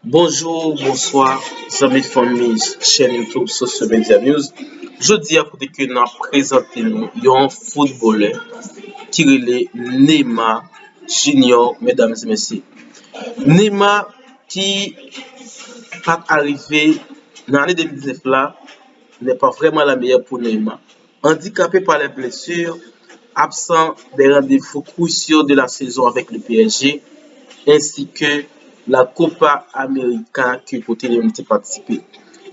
Bonjour, bonsoir, amis famille, chaîne YouTube Social Media News. Je dis à côté que nous présentons un footballeur qui est Neymar Junior, mesdames et messieurs. Neymar qui pas arrivé dans l'année 2019 là n'est pas vraiment la meilleure pour Neymar. Handicapé par les blessures, absent des rendez-vous cruciaux de la saison avec le PSG, ainsi que la Copa América que côté les ont participé.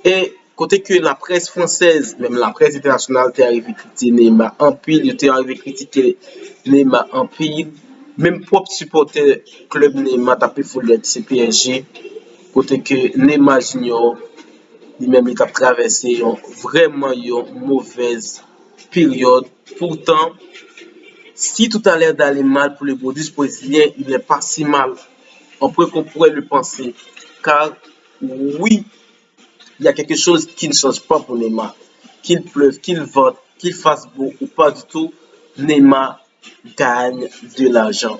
Et côté que la presse française, même la presse internationale, t'est arrivé critiquer Neymar en pile, était arrivé critiquer Neymar en pile. Même propre supporter club Neymar tapé pour le PSG. Côté que Neymar Junior, lui-même, il a traversé vraiment une mauvaise période. Pourtant, si tout a l'air d'aller mal pour le produit brésilien, il n'est pas si mal qu'on pourrait le penser. Car oui, il y a quelque chose qui ne change pas pour Neymar. Qu'il pleuve, qu'il vente, qu'il fasse beau ou pas du tout, Neymar gagne de l'argent.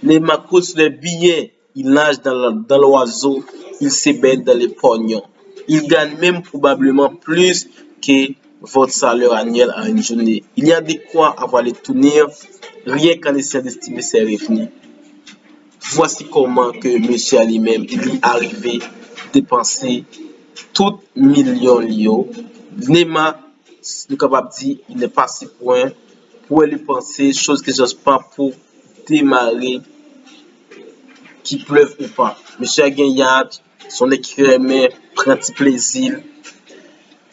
Neymar coûte les billets, il nage dans l'oiseau, il s'ébête dans les pognons. Il gagne même probablement plus que votre salaire annuel à une journée. Il y a de quoi avoir les tourner, rien qu'en essayant d'estimer ses revenus. Voici comment que monsieur a lui-même il est arrivé dépenser tout million liyo. Neymar, nous capable de dire, il n'est pas si point pour lui penser, chose que j'ose pas pour démarrer, qui pleuve ou pas. Monsieur a gagné, son équipe prend petit plaisir,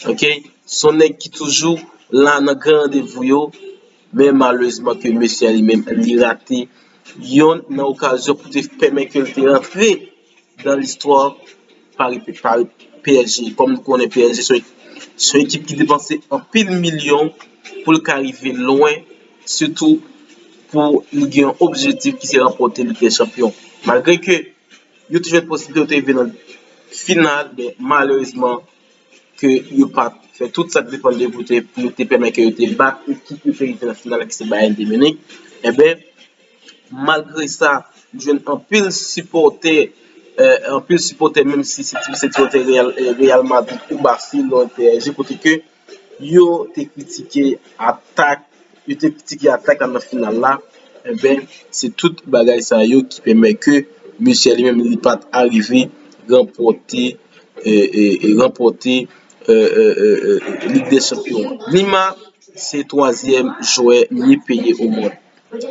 ok? Son équipe qui toujours là dans grand rendez-vous, yo, mais malheureusement que monsieur a lui-même il raté. Yon nan occasion pour te permettre que te rentrer dans l'histoire par PSG. Comme nous connaissons PSG, c'est une équipe qui dépensait un pile million pour arriver loin, surtout pour un objectif qui s'est remporté Ligue des Champions. Malgré que il y a toujours une possibilité de dans la finale, mais malheureusement que il pas fait tout ça dépend de vous pour te permettre que tu battre l'équipe qui fait la finale qui c'est Bayern de Munich. Eh bien, malgré ça, je un pile supporter même si c'est supporter Real Madrid ou Barcelone PSG côté que yo te critiqué attaque, yo te critiqué attaque en la finale là, eh ben c'est toute bagaille ça yo qui permet que Michel lui-même il pas arrivé remporter remporter Ligue des Champions. Lima c'est troisième joueur mieux payé au monde.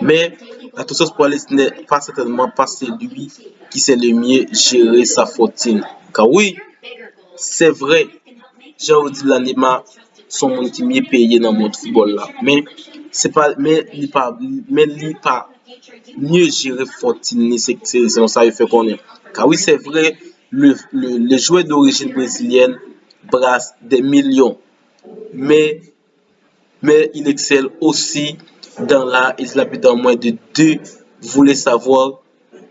Mais attention pour ce n'est pas certainement pas celui qui sait le mieux gérer sa fortune. Car oui, c'est vrai, j'ai dit l'anima sont monde qui mieux payé dans mon football là. Mais c'est pas mais il pas mieux gérer fortune c'est ça il fait qu'on est. Car oui, c'est vrai, le joueur d'origine brésilienne brasse des millions. Mais il excelle aussi dans l'art et il habite en moins de deux. Vous voulez savoir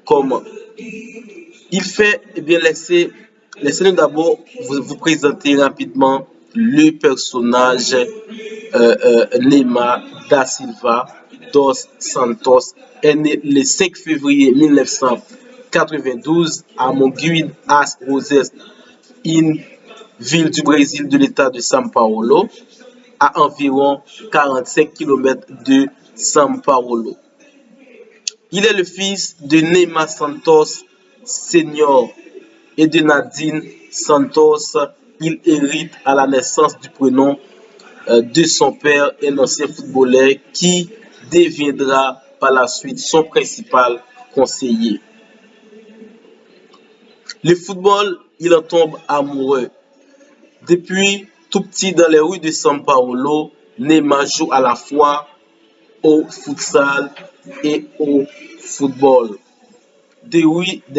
comment il fait? Eh bien, laissez-nous d'abord vous présenter rapidement le personnage Neymar da Silva dos Santos est né le 5 février 1992 à Mogi das Rosas, une ville du Brésil de l'état de São Paulo, à environ 45 km de São Paulo. Il est le fils de Neymar Santos Senior et de Nadine Santos. Il hérite à la naissance du prénom de son père, un ancien footballeur qui deviendra par la suite son principal conseiller. Le football, il en tombe amoureux. Depuis tout petit dans les rues de São Paulo, Neymar joue à la fois au futsal et au football. Des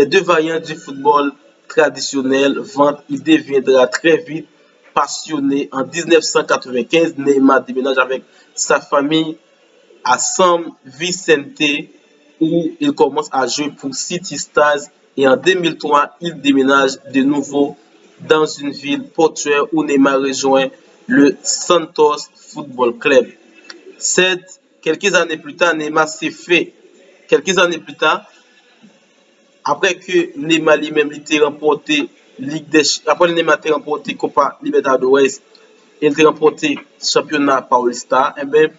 deux variantes du football traditionnel vente, il deviendra très vite passionné. En 1995, Neymar déménage avec sa famille à San Vicente où il commence à jouer pour City Stars et en 2003, il déménage de nouveau dans une ville portuaire où Neymar rejoint le Santos Football Club. Quelques années plus tard, Neymar s'est fait quelques années plus tard, après que Neymar lui-même était remporté Ligue des après Neymar a remporté Copa Libertadores et il a remporté championnat Paulista, eh ben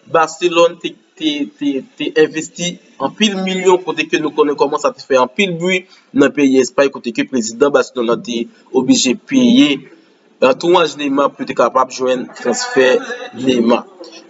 Barcelone t'es investi en pile million côté que nous connaissons comment ça te fait en pile bruit dans le pays Espagne côté que le président Barcelone a été obligé de payer l'entourage Neymar pour être capable de jouer un transfert Neymar.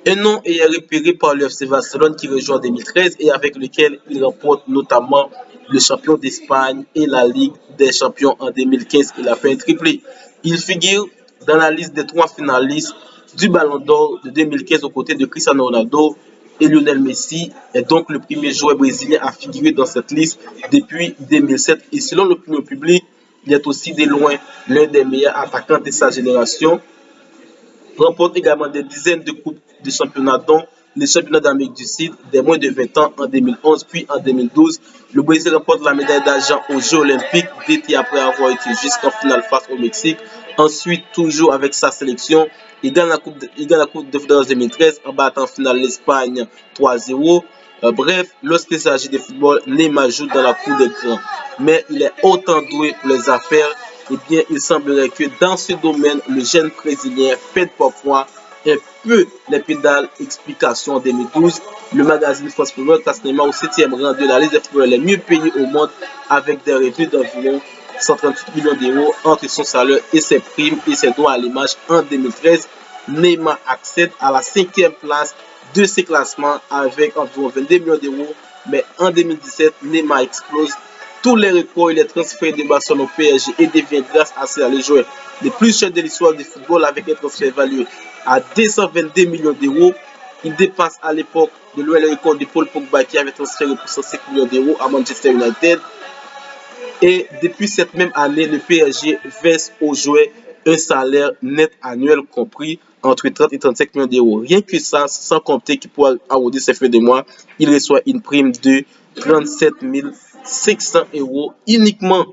Un nom est repéré par le FC Barcelone qui rejoint en 2013 et avec lequel il remporte notamment le champion d'Espagne et la Ligue des champions en 2015. Il a fait un triplé. Il figure dans la liste des 3 finalistes du Ballon d'Or de 2015 aux côtés de Cristiano Ronaldo et Lionel Messi est donc le premier joueur brésilien à figurer dans cette liste depuis 2007. Et selon l'opinion publique, il est aussi de loin l'un des meilleurs attaquants de sa génération. Remporte également des dizaines de coupes de championnat, dont les championnats d'Amérique du Sud des moins de 20 ans en 2011, puis en 2012. Le Brésil remporte la médaille d'argent aux Jeux olympiques d'été après avoir été jusqu'en finale face au Mexique. Ensuite, toujours avec sa sélection, il gagne la Coupe de France 2013 en battant en finale l'Espagne 3-0. Bref, lorsqu'il s'agit de football, Neymar joue dans la cour des grands. Mais il est autant doué pour les affaires. Eh bien, il semblerait que dans ce domaine, le jeune brésilien pète parfois un peu les pédales. Explication en 2012, le magazine France Football classe Neymar au 7e rang de la liste des footballeurs les mieux payés au monde avec des revenus d'environ 138 millions d'euros entre son salaire et ses primes et ses droits à l'image. En 2013, Neymar accède à la 5e place de ces classements avec environ 22 millions d'euros. Mais en 2017, Neymar explose tous les records. Il est transféré de Barcelone au PSG et devient grâce à cela le joueur le plus cher de l'histoire du football avec un transfert évalué à 222 millions d'euros. Il dépasse à l'époque de loin le record de Paul Pogba qui avait transféré pour 105 millions d'euros à Manchester United. Et depuis cette même année, le PSG verse aux joueurs un salaire net annuel compris entre 30 et 35 millions d'euros. Rien que ça, sans compter qu'il pourra arrondir ses fins de mois, il reçoit une prime de 37 500 euros uniquement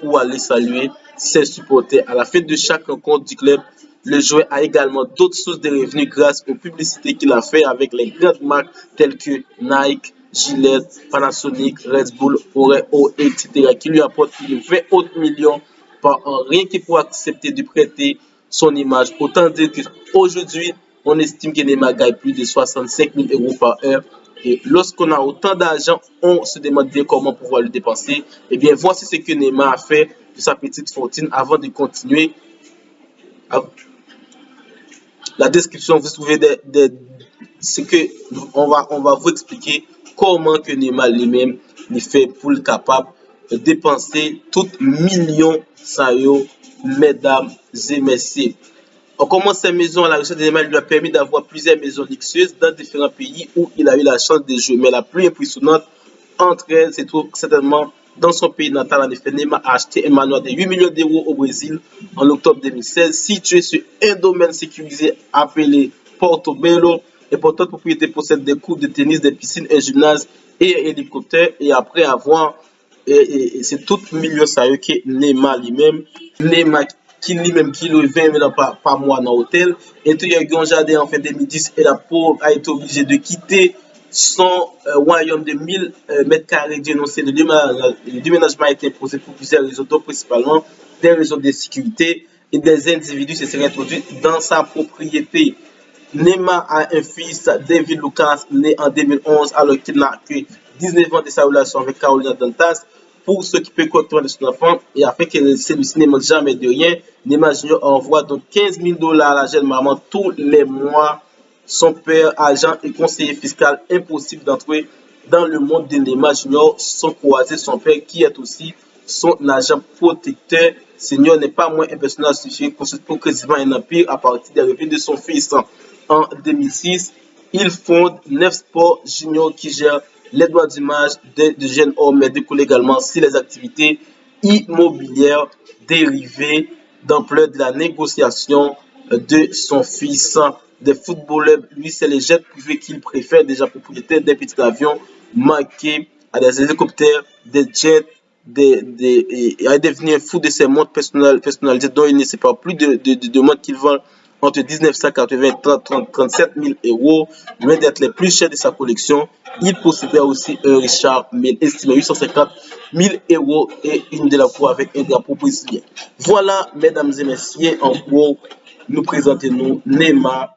pour aller saluer ses supporters. À la fin de chaque rencontre du club, le joueur a également d'autres sources de revenus grâce aux publicités qu'il a fait avec les grandes marques telles que Nike, Gillette, Panasonic, Red Bull, Oreo, etc. qui lui apportent plus de 20 autres millions par an, rien que pour accepter de prêter son image. Autant dire qu'aujourd'hui, on estime que Neymar gagne plus de 65 000 euros par heure. Et lorsqu'on a autant d'argent, on se demande bien comment pouvoir le dépenser. Eh bien, voici ce que Neymar a fait de sa petite fortune avant de continuer. La description, vous trouvez ce que on va vous expliquer comment que Neymar lui-même il fait pour le capable de dépenser tout millions ça mesdames et messieurs. On commence sa maison à la recherche de Neymar lui a permis d'avoir plusieurs maisons luxueuses dans différents pays où il a eu la chance de jouer. Mais la plus impressionnante entre elles se trouve certainement dans son pays natal. En effet, Neymar a acheté un manoir de 8 millions d'euros au Brésil en octobre 2016, situé sur un domaine sécurisé appelé Portobello. L'importante propriété possède des cours de tennis, des piscines, un gymnase et un hélicoptère. Et après avoir, c'est tout million ça que Neymar lui-même, Neymar qui lui-même qui le 20 000 par mois dans l'hôtel. Et tout, il y a eu un jardin en fin 2010 et la pauvre a été obligée de quitter son royaume de 1000 mètres carrés dénoncé. Le déménagement a été imposé pour plusieurs raisons, dont principalement des raisons de sécurité et des individus se seraient introduits dans sa propriété. Neymar a un fils, David Lucas, né en 2011 alors qu'il n'a que 19 ans de sa relation avec Carolina Dantas pour s'occuper correctement de son enfant et afin que celui-ci ne manque jamais de rien. Neymar Junior envoie donc 15 000 dollars à la jeune maman tous les mois. Son père, agent et conseiller fiscal, impossible d'entrer dans le monde de Neymar Junior sans croiser son père qui est aussi son agent protecteur. Senior n'est pas moins un personnage suffisant pour quasiment un empire à partir des revenus de son fils. En 2006, il fonde Neuf Sport Junior qui gère les droits d'image de jeunes hommes mais découle également sur les activités immobilières dérivées d'ampleur de la négociation de son fils. Des footballeurs, lui, c'est les jets privés qu'il préfère, déjà propriétaire des petits avions marqués à des hélicoptères, des jets, il a devenu un fou de ces montres personnalisées dont il ne sait pas plus de montres qu'il vend entre 1980 et 37 000 euros, loin d'être les plus chers de sa collection. Il possédait aussi un Richard Mille estimé 850 000 euros et une de la cour avec un drapeau brésilien. Voilà, mesdames et messieurs, en gros, nous présentons Neymar